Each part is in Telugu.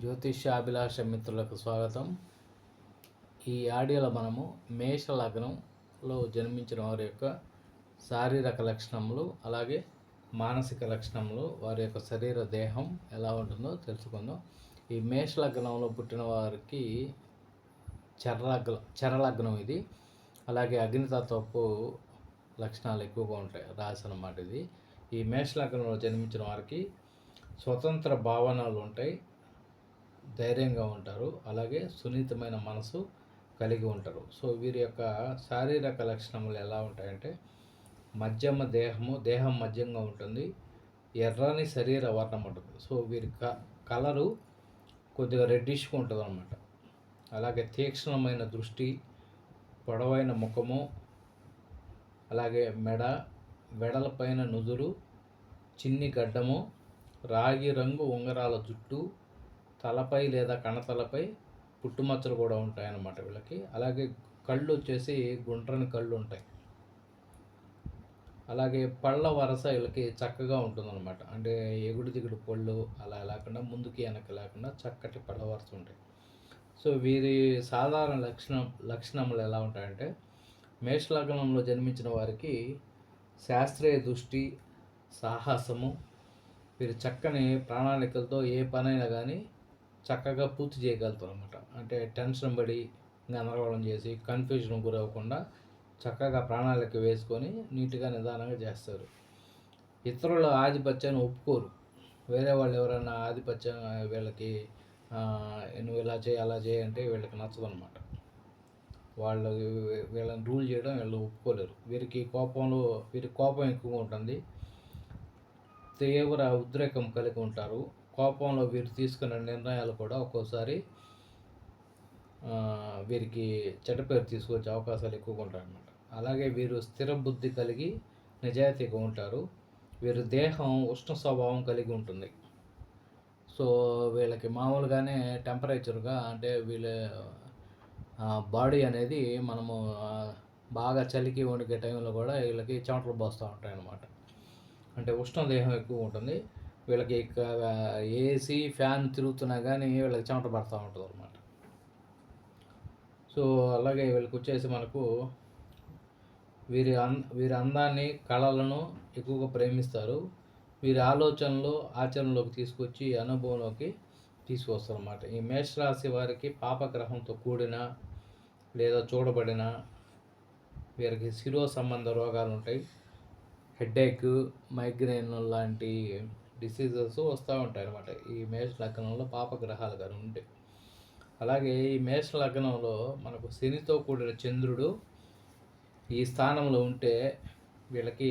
జ్యోతిష్యాభిలాష మిత్రులకు స్వాగతం. ఈ ఆడియోలో మనము మేష లగ్నంలో జన్మించిన వారి యొక్క శారీరక లక్షణములు, అలాగే మానసిక లక్షణములు, వారి యొక్క శరీర దేహం ఎలా తెలుసుకుందాం. ఈ మేష లగ్నంలో పుట్టిన వారికి చరలగ్నం ఇది. అలాగే అగ్నితత్వపు లక్షణాలు ఎక్కువగా ఉంటాయి రాశి అన్నమాట ఇది. ఈ మేష లగ్నంలో జన్మించిన వారికి స్వతంత్ర భావనలు ఉంటాయి, ధైర్యంగా ఉంటారు, అలాగే సున్నితమైన మనసు కలిగి ఉంటారు. సో వీరి యొక్క శారీరక లక్షణములు ఎలా ఉంటాయంటే మధ్యమ దేహం మధ్యంగా ఉంటుంది, ఎర్రని శరీర వర్ణం ఉంటుంది. సో వీరి కలరు కొద్దిగా రెడ్డిష్గా ఉంటుంది అన్నమాట. అలాగే తీక్షణమైన దృష్టి, పొడవైన ముఖము, అలాగే వెడలపైన నుదురు, చిన్ని గడ్డము, రాగి రంగు ఉంగరాల జుట్టు, తలపై లేదా కణతలపై పుట్టుమచ్చలు కూడా ఉంటాయన్నమాట వీళ్ళకి. అలాగే కళ్ళు వచ్చేసి గుండ్రని కళ్ళు ఉంటాయి. అలాగే పళ్ళ వరస వీళ్ళకి చక్కగా ఉంటుందన్నమాట. అంటే ఎగుడు దిగుడు పళ్ళు అలా లేకుండా, ముందుకి వెనక్కి లేకుండా చక్కటి పళ్ళ వరస ఉంటాయి. సో వీరి సాధారణ లక్షణములు ఎలా ఉంటాయంటే మేష లగ్నంలో జన్మించిన వారికి శాస్త్రీయ దృష్టి, సాహసము, వీరు చక్కని ప్రణాళికలతో ఏ పనైనా కానీ చక్కగా పూర్తి చేయగలుగుతారు అనమాట. అంటే టెన్షన్ పడి గందరగోళం చేసి కన్ఫ్యూజన్ గురవ్వకుండా చక్కగా ప్రణాళిక వేసుకొని నీట్గా నిదానంగా చేస్తారు. ఇతరుల ఆధిపత్యాన్ని ఒప్పుకోరు. వేరే వాళ్ళు ఎవరైనా ఆధిపత్యం వీళ్ళకి నువ్వు ఇలా చేయి అలా చేయి అంటే వీళ్ళకి నచ్చదు అనమాట. వీళ్ళని రూల్ చేయడం వీళ్ళు ఒప్పుకోలేరు. వీరికి కోపం ఎక్కువగా ఉంటుంది, తీవ్ర ఉద్రేకం కలిగి ఉంటారు. కోపంలో వీరు తీసుకున్న నిర్ణయాలు కూడా ఒక్కోసారి వీరికి చెడ్డ పేరు తీసుకొచ్చే అవకాశాలు ఎక్కువగా ఉంటాయి అన్నమాట. అలాగే వీరు స్థిర బుద్ధి కలిగి నిజాయితీగా ఉంటారు. వీరి దేహం ఉష్ణ స్వభావం కలిగి ఉంటుంది. సో వీళ్ళకి మామూలుగానే టెంపరేచర్గా, అంటే వీళ్ళ బాడీ అనేది మనము బాగా చలికి వణికే టైంలో కూడా వీళ్ళకి చెమటలు పోస్తూ ఉంటాయి అన్నమాట. అంటే ఉష్ణ దేహం ఎక్కువ ఉంటుంది వీళ్ళకి. ఏసీ ఫ్యాన్ తిరుగుతున్నా కానీ వీళ్ళకి చెమట పడుతూ ఉంటుంది అనమాట. సో అలాగే వీళ్ళకి వచ్చేసి మనకు వీరి అందాన్ని, కళలను ఎక్కువగా ప్రేమిస్తారు. వీరి ఆలోచనలు ఆచరణలోకి తీసుకొచ్చి అనుభవంలోకి తీసుకొస్తారు అన్నమాట. ఈ మేషరాశి వారికి పాపగ్రహంతో కూడిన లేదా చూడబడిన వీరికి శిరో సంబంధ రోగాలు ఉంటాయి. హెడేక్, మైగ్రేన్ లాంటి డిసీజెస్ వస్తూ ఉంటాయి అన్నమాట ఈ మేష లగ్నంలో పాపగ్రహాలు కానీ ఉంటే. అలాగే ఈ మేష లగ్నంలో మనకు శనితో కూడిన చంద్రుడు ఈ స్థానంలో ఉంటే వీళ్ళకి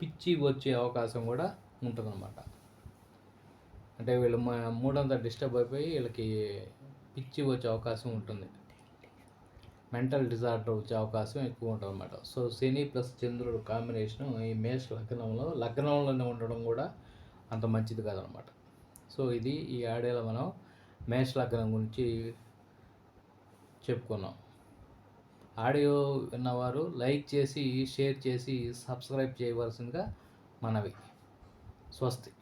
పిచ్చి వచ్చే అవకాశం కూడా ఉంటుందన్నమాట. అంటే వీళ్ళు మూడంతా డిస్టర్బ్ అయిపోయి వీళ్ళకి పిచ్చి వచ్చే అవకాశం ఉంటుంది, మెంటల్ డిజార్డర్ వచ్చే అవకాశం ఎక్కువ ఉంటుంది అన్నమాట. సో శని ప్లస్ చంద్రుడు కాంబినేషను ఈ మేష లగ్నంలోనే ఉండడం కూడా అంత మంచిది కాదనమాట. సో ఇది ఈ ఆడియోలో మనం మేష లగ్నం గురించి చెప్పుకున్నాం. ఆడియో విన్నవారు లైక్ చేసి, షేర్ చేసి, సబ్స్క్రైబ్ చేయవలసిందిగా మనవి. స్వస్తి.